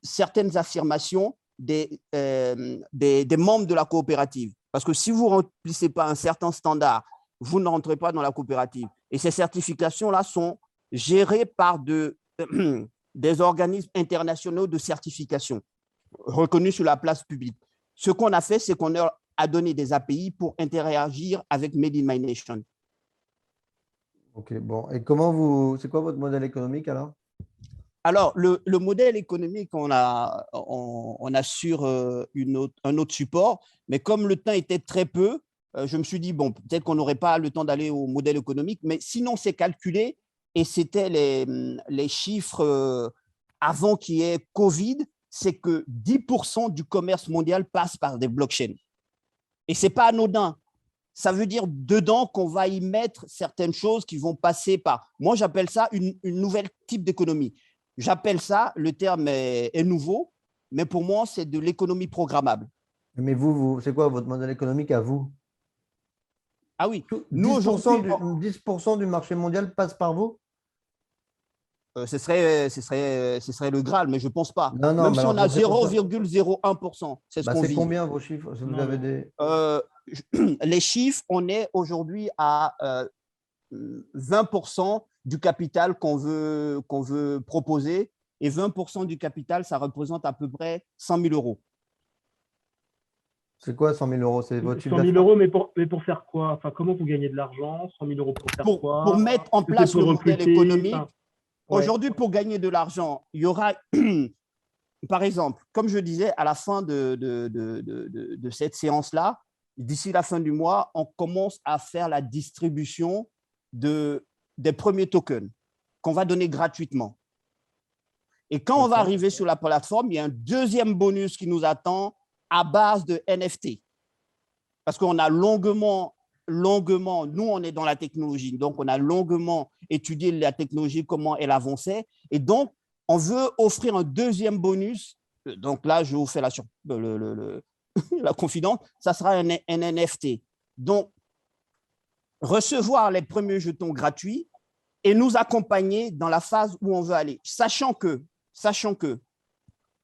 certaines affirmations des membres de la coopérative. Parce que si vous ne remplissez pas un certain standard, vous ne rentrez pas dans la coopérative. Et ces certifications-là sont gérées par des organismes internationaux de certification reconnus sur la place publique. Ce qu'on a fait, c'est qu'on a donné des API pour interagir avec Made in My Nation. Ok, bon. Et c'est quoi votre modèle économique alors? Alors, le modèle économique, on a sur un autre support, mais comme le temps était très peu, je me suis dit, bon, peut-être qu'on n'aurait pas le temps d'aller au modèle économique, mais sinon, c'est calculé et c'était les chiffres avant qu'il y ait Covid, c'est que 10% du commerce mondial passe par des blockchains. Et ce n'est pas anodin. Ça veut dire dedans qu'on va y mettre certaines choses qui vont passer par… Moi, j'appelle ça une nouvelle type d'économie. J'appelle ça, le terme est nouveau, mais pour moi, c'est de l'économie programmable. Mais c'est quoi votre modèle économique à vous? Ah oui, 10% du marché mondial passe par vous? ce serait le Graal, mais je ne pense pas. Non, même si mais on a 0,01%, c'est ce qu'on vit. C'est combien vos chiffres si vous avez des… Les chiffres, on est aujourd'hui à 20% du capital qu'on veut proposer. Et 20% du capital, ça représente à peu près 100 000 euros. C'est quoi 100 000 euros? C'est votre 100 000 euros, mais pour faire quoi? Enfin, comment vous gagnez de l'argent? 100 000 euros pour faire quoi? Pour mettre en place le modèle économique. Ouais. Aujourd'hui, pour gagner de l'argent, il y aura, par exemple, comme je disais, à la fin de cette séance-là, d'ici la fin du mois, on commence à faire la distribution des premiers tokens qu'on va donner gratuitement. Et quand on va arriver sur la plateforme, il y a un deuxième bonus qui nous attend à base de NFT. Parce qu'on a longuement, nous, on est dans la technologie, donc on a longuement étudié la technologie, comment elle avançait. Et donc, on veut offrir un deuxième bonus. Donc là, je vous fais la confidence, ça sera un NFT. Donc, recevoir les premiers jetons gratuits et nous accompagner dans la phase où on veut aller. Sachant que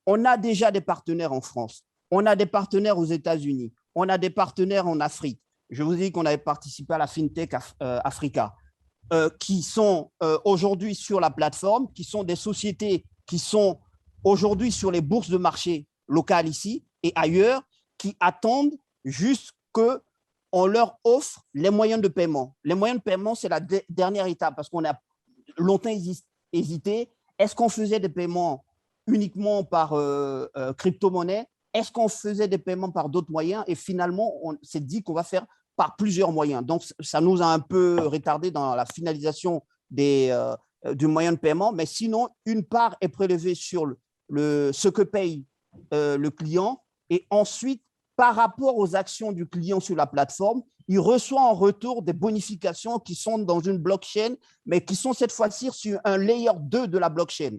on a déjà des partenaires en France, on a des partenaires aux États-Unis, on a des partenaires en Afrique. Je vous dis qu'on avait participé à la FinTech Africa, qui sont aujourd'hui sur la plateforme, qui sont des sociétés qui sont aujourd'hui sur les bourses de marché locales ici et ailleurs, qui attendent juste que on leur offre les moyens de paiement. Les moyens de paiement, c'est la dernière étape parce qu'on a longtemps hésité. Est-ce qu'on faisait des paiements uniquement par crypto-monnaie? Est-ce qu'on faisait des paiements par d'autres moyens? Et finalement, on s'est dit qu'on va faire par plusieurs moyens. Donc, ça nous a un peu retardé dans la finalisation du moyen de paiement. Mais sinon, une part est prélevée sur ce que paye le client. Et ensuite, par rapport aux actions du client sur la plateforme, il reçoit en retour des bonifications qui sont dans une blockchain, mais qui sont cette fois-ci sur un layer 2 de la blockchain,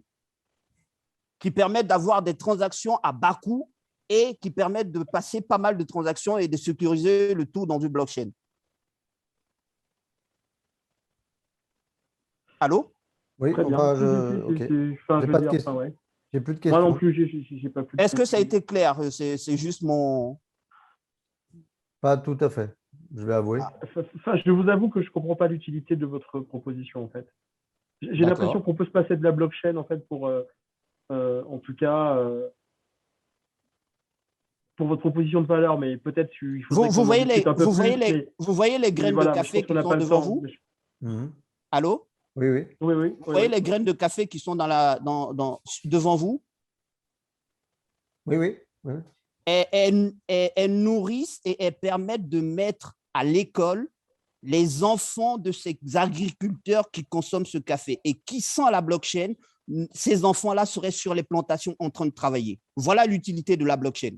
qui permettent d'avoir des transactions à bas coût et qui permettent de passer pas mal de transactions et de sécuriser le tout dans une blockchain. Allô? Oui, Très bien. enfin, ok. J'ai pas de questions. Ouais. J'ai plus de questions. Moi non plus, j'ai pas plus de Est-ce que ça a questions. été clair? C'est juste mon… Pas tout à fait, je vais avouer. Je vous avoue que je ne comprends pas l'utilité de votre proposition, en fait. J'ai l'impression qu'on peut se passer de la blockchain, en fait, pour, en tout cas, pour votre proposition de valeur, mais peut-être il faudrait Vous voyez les mais graines voilà, de mais je café pense qu'on qui n'a pas sont le devant temps. vous? Mhm. Allô? Oui, oui. Oui. Vous voyez les graines de café qui sont devant vous? Oui, oui. Oui. Elles nourrissent et elles permettent de mettre à l'école les enfants de ces agriculteurs qui consomment ce café. Et qui, sans la blockchain, ces enfants-là seraient sur les plantations en train de travailler. Voilà l'utilité de la blockchain.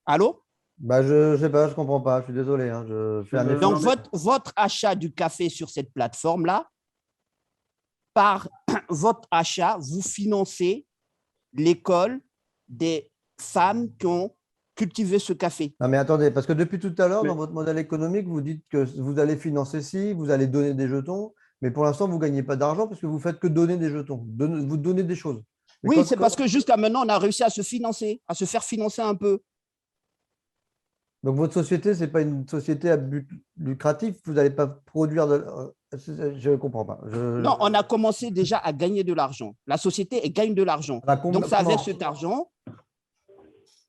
Allô? Bah, je sais pas, je comprends pas. Je suis désolé. Hein, je fais un effort. Donc, votre achat du café sur cette plateforme-là, par votre achat, vous financez l'école des femmes qui ont cultivé ce café. Non, mais attendez, parce que depuis tout à l'heure, Mais- dans votre modèle économique, vous dites que vous allez financer ci, vous allez donner des jetons, mais pour l'instant, vous ne gagnez pas d'argent parce que vous faites que donner des jetons. Vous donnez des choses. Mais Oui, c'est parce que jusqu'à maintenant, on a réussi à se financer, à se faire financer un peu. Donc, votre société, ce n'est pas une société à but lucratif. Vous n'allez pas produire de… Je ne comprends pas. Non, on a commencé déjà à gagner de l'argent. La société, elle gagne de l'argent. Donc, c'est avec cet argent,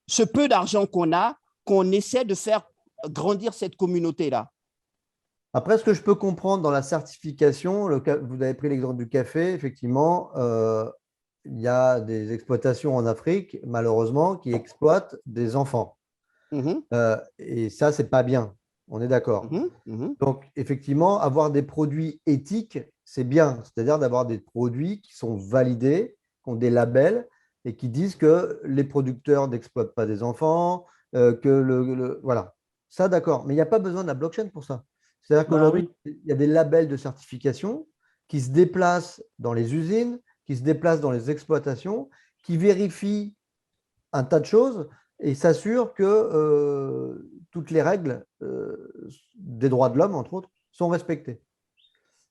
ce peu d'argent qu'on a, qu'on essaie de faire grandir cette communauté-là. Après, ce que je peux comprendre dans la certification, vous avez pris l'exemple du café, effectivement, il y a des exploitations en Afrique, malheureusement, qui exploitent des enfants. Et ça, ce n'est pas bien. On est d'accord. Donc, effectivement, avoir des produits éthiques, c'est bien. C'est-à-dire d'avoir des produits qui sont validés, qui ont des labels et qui disent que les producteurs n'exploitent pas des enfants, voilà. Ça, d'accord. Mais il n'y a pas besoin de la blockchain pour ça. C'est-à-dire qu'aujourd'hui, il y a des labels de certification qui se déplacent dans les usines, qui se déplacent dans les exploitations, qui vérifient un tas de choses et s'assurent que toutes les règles des droits de l'homme, entre autres, sont respectées.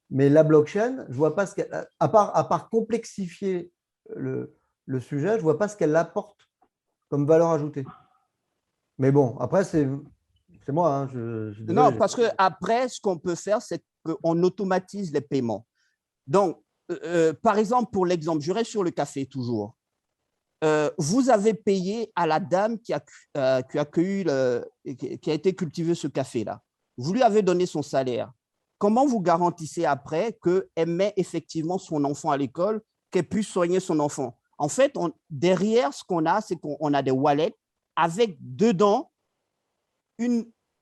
Mais la blockchain, je vois pas ce qu'elle, à part complexifier le sujet, je ne vois pas ce qu'elle apporte comme valeur ajoutée. Mais bon, après, c'est moi. Hein, je suis désolé, non, parce qu'après, ce qu'on peut faire, c'est qu'on automatise les paiements. Donc, par exemple, pour l'exemple, je reste sur le café toujours. Vous avez payé à la dame qui a été cultivé ce café-là. Vous lui avez donné son salaire. Comment vous garantissez après qu'elle met effectivement son enfant à l'école, qu'elle puisse soigner son enfant? En fait, derrière, ce qu'on a, c'est qu'on a des wallets avec dedans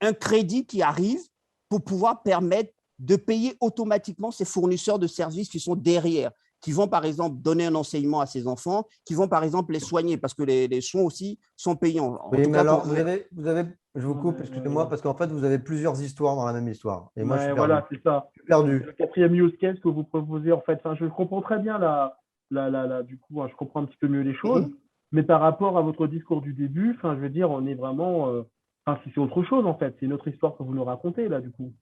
un crédit qui arrive pour pouvoir permettre de payer automatiquement ces fournisseurs de services qui sont derrière, qui vont par exemple donner un enseignement à ses enfants, qui vont par exemple les soigner parce que les soins aussi sont payants. Oui, mais alors, je vous coupe, excusez-moi, parce qu'en fait, vous avez plusieurs histoires dans la même histoire. Et moi, je suis perdu. Voilà, c'est ça. Je suis perdu. Le quatrième use case que vous proposez, en fait, je comprends très bien du coup, je comprends un petit peu mieux les choses, mais par rapport à votre discours du début, je veux dire, on est vraiment, c'est autre chose en fait, c'est une autre histoire que vous nous racontez là, du coup.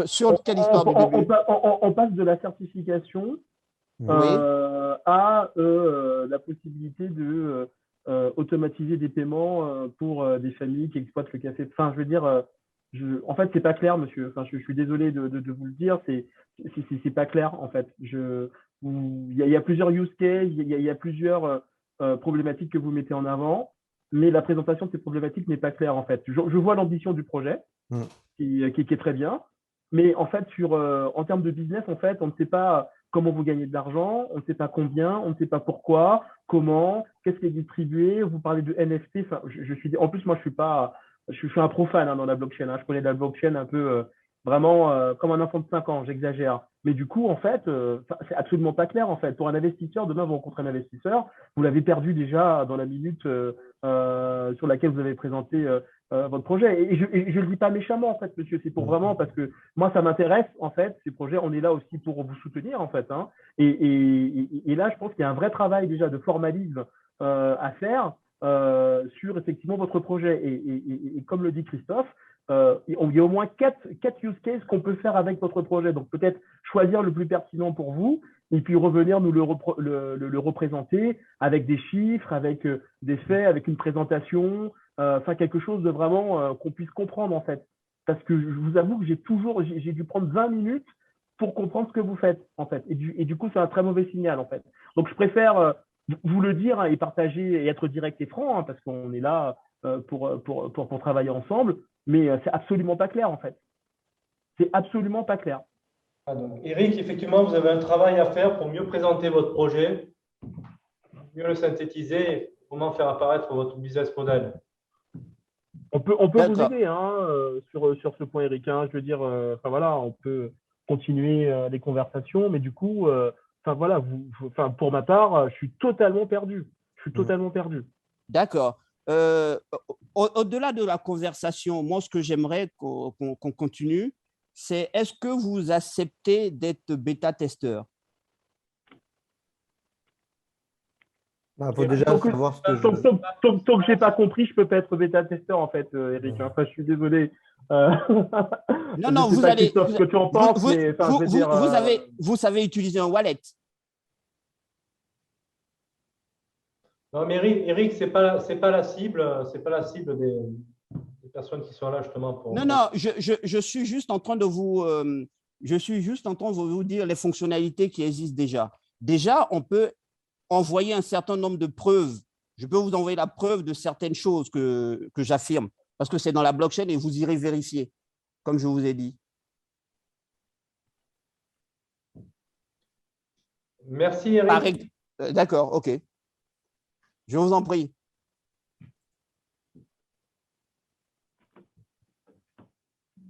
Sur quelle histoire du début? On passe de la certification à la possibilité de automatiser des paiements pour des familles qui exploitent le café. Je veux dire, en fait, c'est pas clair, monsieur. Je suis désolé de vous le dire, c'est pas clair, en fait. il y a plusieurs use cases, il y a plusieurs problématiques que vous mettez en avant, mais la présentation de ces problématiques n'est pas claire en fait. Je vois l'ambition du projet Mm. qui est très bien, mais en fait, en termes de business, en fait, on ne sait pas comment vous gagnez de l'argent, on ne sait pas combien, on ne sait pas pourquoi, comment, qu'est-ce qui est distribué. Vous parlez de NFT. Enfin, en plus, moi, je suis un profane dans la blockchain. Je connais la blockchain un peu vraiment comme un enfant de 5 ans. J'exagère. Mais du coup, en fait, c'est absolument pas clair. En fait, pour un investisseur, demain, vous rencontrez un investisseur, vous l'avez perdu déjà dans la minute sur laquelle vous avez présenté votre projet. Et je le dis pas méchamment, en fait, monsieur. C'est pour vraiment parce que moi, ça m'intéresse, en fait, ces projets. On est là aussi pour vous soutenir, en fait. Hein. Et là, je pense qu'il y a un vrai travail déjà de formalisme à faire sur effectivement votre projet. Et comme le dit Christophe, il y a au moins quatre use cases qu'on peut faire avec votre projet. Donc peut-être choisir le plus pertinent pour vous et puis revenir nous le représenter avec des chiffres, avec des faits, avec une présentation, enfin quelque chose de vraiment qu'on puisse comprendre en fait. Parce que je vous avoue que j'ai dû prendre 20 minutes pour comprendre ce que vous faites en fait. Et du coup, c'est un très mauvais signal en fait. Donc je préfère vous le dire et partager et être direct et franc parce qu'on est là pour travailler ensemble, mais c'est absolument pas clair en fait. C'est absolument pas clair. Ah, donc, Eric, effectivement, vous avez un travail à faire pour mieux présenter votre projet, mieux le synthétiser et comment faire apparaître votre business model. On peut vous aider sur ce point, Eric. Hein, je veux dire, enfin voilà, on peut continuer les conversations, mais du coup, enfin voilà, pour ma part, je suis totalement perdu. Je suis totalement perdu. D'accord. Au-delà de la conversation, moi, ce que j'aimerais qu'on continue, c'est est-ce que vous acceptez d'être bêta-testeur? Il faut déjà savoir ce que je… Tant que je n'ai pas compris, je ne peux pas être bêta-testeur, en fait, Eric. Enfin, je suis désolé. Non, vous allez… Christophe, ce que tu en penses, mais enfin, je veux dire… Vous savez utiliser un wallet. Non, mais Eric, c'est pas la cible, c'est pas la cible des personnes qui sont là justement pour… Non, je suis juste en train de vous… je suis juste en train de vous dire les fonctionnalités qui existent déjà. Déjà, on peut envoyer un certain nombre de preuves. Je peux vous envoyer la preuve de certaines choses que j'affirme, parce que c'est dans la blockchain et vous irez vérifier, comme je vous ai dit. Merci, Eric. D'accord, OK. Je vous en prie.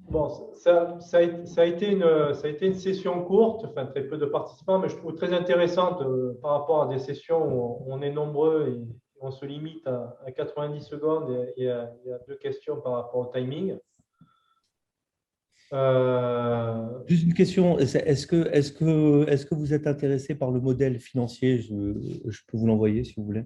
Bon, ça a été une session courte, enfin très peu de participants, mais je trouve très intéressante par rapport à des sessions où on est nombreux et on se limite à 90 secondes et il y a 2 questions par rapport au timing. Juste une question, est-ce que vous êtes intéressé par le modèle financier? Je peux vous l'envoyer si vous voulez.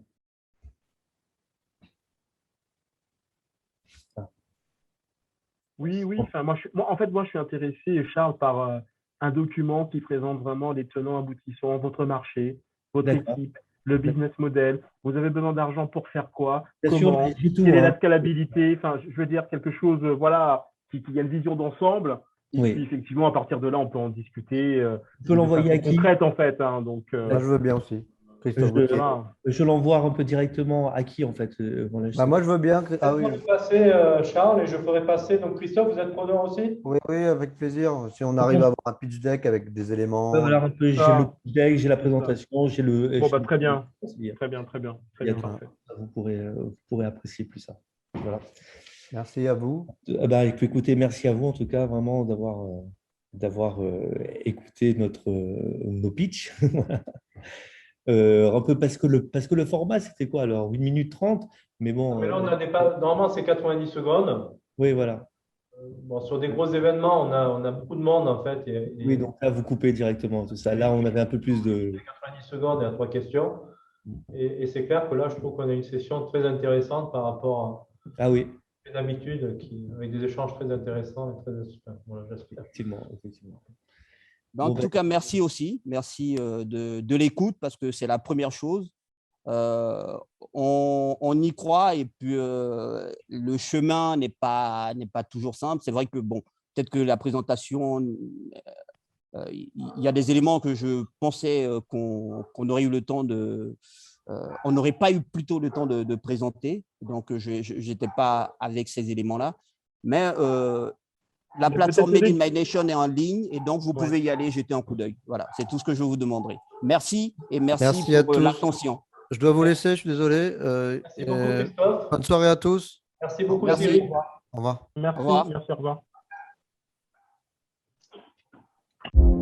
Oui. Enfin, moi, je suis intéressé, Charles, par un document qui présente vraiment les tenants aboutissants, votre marché, votre équipe, le business model. Vous avez besoin d'argent pour faire quoi? Comment? Quelle est la scalabilité? Enfin, je veux dire quelque chose, voilà, qui a une vision d'ensemble. Et puis, effectivement, à partir de là, on peut en discuter. On peut l'envoyer à qui? Concrète, en fait. Hein, donc, je veux bien aussi. Je l'envoie un peu directement à qui, en fait? Moi, je veux bien. Ah oui. Passer, Charles, et je ferai passer. Donc, Christophe, vous êtes preneur aussi? Oui, avec plaisir. Si on arrive à avoir un pitch deck avec des éléments. Voilà, j'ai le pitch deck, j'ai la présentation, j'ai le… Bon, très bien. Très bien. Vous pourrez apprécier plus ça. Voilà. Merci à vous. Écoutez, merci à vous, en tout cas, vraiment d'avoir écouté nos pitchs. Un peu parce que le format, c'était quoi alors? 1 minute 30, mais bon. Mais là, on n'a pas… Normalement, c'est 90 secondes. Oui, voilà. Bon, sur des gros événements, on a beaucoup de monde en fait. Oui, donc là, vous coupez directement tout ça. Là, on avait un peu plus de… 90 secondes et à 3 questions. Et c'est clair que là, je trouve qu'on a une session très intéressante par rapport à d'habitude, avec des échanges très intéressants et très super. Voilà, j'espère. Effectivement. En tout cas, merci aussi. Merci de l'écoute parce que c'est la première chose. On y croit et puis le chemin n'est pas toujours simple. C'est vrai que, bon, peut-être que la présentation il y a des éléments que je pensais qu'on aurait eu le temps de… on n'aurait pas eu plutôt le temps de présenter, donc je n'étais pas avec ces éléments-là. Mais la plateforme Made in My Nation est en ligne et donc vous pouvez y aller jeter un coup d'œil. Voilà, c'est tout ce que je vous demanderai. Merci et merci pour l'attention. Je dois vous laisser, je suis désolé. Merci beaucoup, Christophe. Bonne soirée à tous. Merci beaucoup, Merci. Cyril. Au revoir. Merci, Au revoir. merci, au revoir.